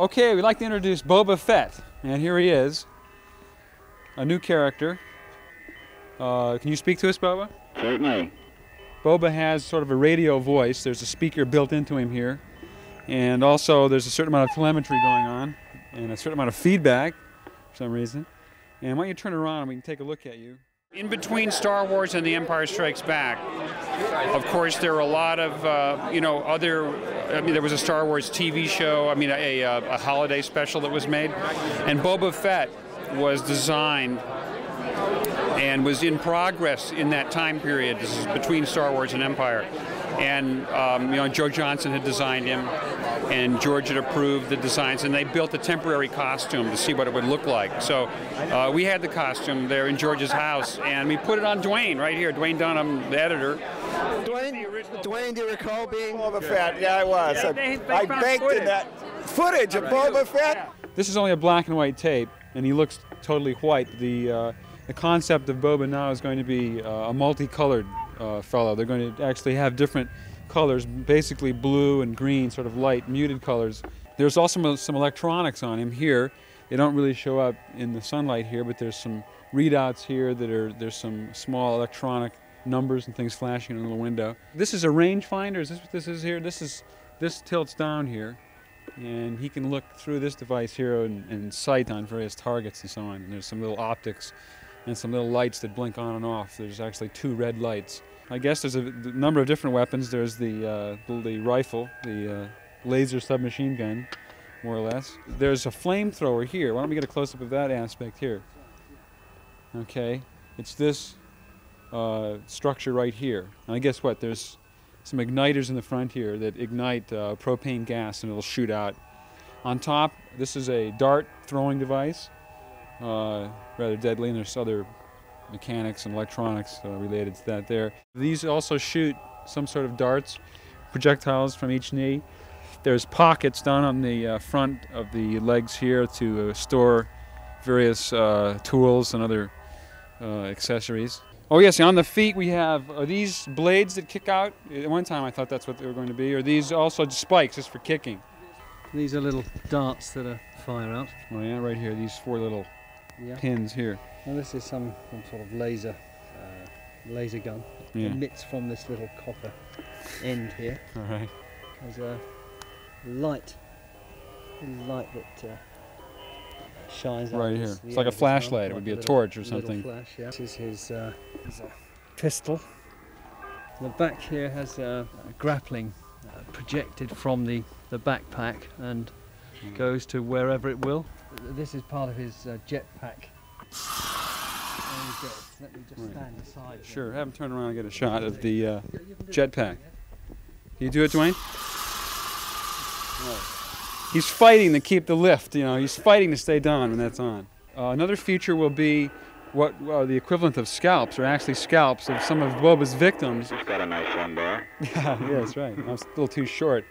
Okay, we'd like to introduce Boba Fett, and here he is, a new character. Can you speak to us, Boba? Certainly. Boba has sort of a radio voice. There's a speaker built into him here, and also there's a certain amount of telemetry going on, and a certain amount of feedback for some reason. And why don't you turn around and we can take a look at you. In between Star Wars and The Empire Strikes Back, of course, there were a lot of, there was a Star Wars TV show, a holiday special that was made, and Boba Fett was designed and was in progress in that time period. This is between Star Wars and Empire. And, Joe Johnston had designed him, and George had approved the designs, and they built a temporary costume to see what it would look like. So we had the costume there in George's house, and we put it on Duwayne right here, Duwayne Dunham, the editor. Duwayne, do you recall being Boba Fett? Yeah, I was. I baked in that footage of Boba Fett. This is only a black and white tape, and he looks totally white. The concept of Boba now is going to be a multicolored fellow. They're going to actually have different colors, basically blue and green, sort of light, muted colors. There's also some electronics on him here. They don't really show up in the sunlight here, but there's some readouts here there's some small electronic numbers and things flashing in the window. This is a rangefinder. Is this what this is here? This tilts down here, and he can look through this device here and sight on various targets and so on. And there's some little optics and some little lights that blink on and off. There's actually 2 red lights. I guess there's a number of different weapons. There's the rifle, the laser submachine gun, more or less. There's a flamethrower here. Why don't we get a close-up of that aspect here? Okay, it's this structure right here. And guess what? There's some igniters in the front here that ignite propane gas, and it'll shoot out. On top, this is a dart throwing device, rather deadly, and there's other mechanics and electronics related to that there. These also shoot some sort of darts, projectiles from each knee. There's pockets down on the front of the legs here to store various tools and other accessories. Oh yes, on the feet we have, are these blades that kick out? At one time I thought that's what they were going to be. Are these also just spikes, just for kicking? These are little darts that fire out. Oh yeah, right here, these 4 little pins here. Well, this is some sort of laser gun. Yeah. It emits from this little copper end here. All right. There's a light that shines out. Right here. It's like a flashlight. It would be a torch or something. Flash, yeah. This is his pistol. The back here has a grappling projected from the backpack and goes to wherever it will. This is part of his jetpack. Let me just stand aside. Sure, have him turn around and get a shot of the jetpack. Can you do it, Duwayne? No. He's fighting to keep the lift, he's fighting to stay down when that's on. Another feature will be what the equivalent of scalps, or actually scalps of some of Boba's victims. He's got a nice one there. Yeah, that's right. I was a little too short.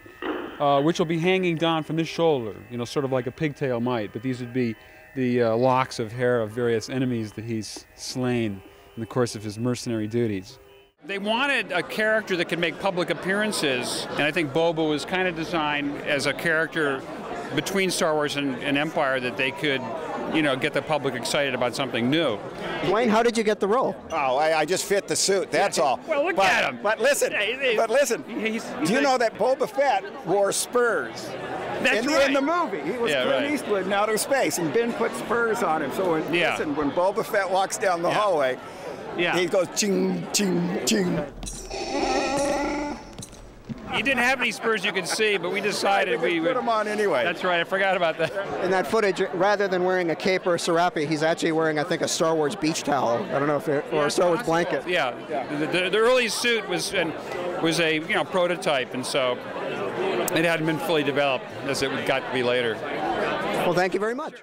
Which will be hanging down from his shoulder, sort of like a pigtail might, but these would be the locks of hair of various enemies that he's slain in the course of his mercenary duties. They wanted a character that could make public appearances, and I think Boba was kind of designed as a character between Star Wars and Empire that they could, get the public excited about something new. Duwayne, how did you get the role? Oh, I just fit the suit, that's all. Well, look at him. But listen, do you know that Boba Fett wore spurs? That's right. In the movie, he was Clint Eastwood in outer space, and Ben put spurs on him. So listen, when Boba Fett walks down the hallway, he goes ching, ching, ching. He didn't have any spurs you could see, but we decided we would put them on anyway. That's right, I forgot about that. In that footage, rather than wearing a cape or a serape, he's actually wearing, I think, a Star Wars beach towel. I don't know if or a Star Wars blanket. Yeah, the early suit was a prototype, and so it hadn't been fully developed as it got to be later. Well, thank you very much.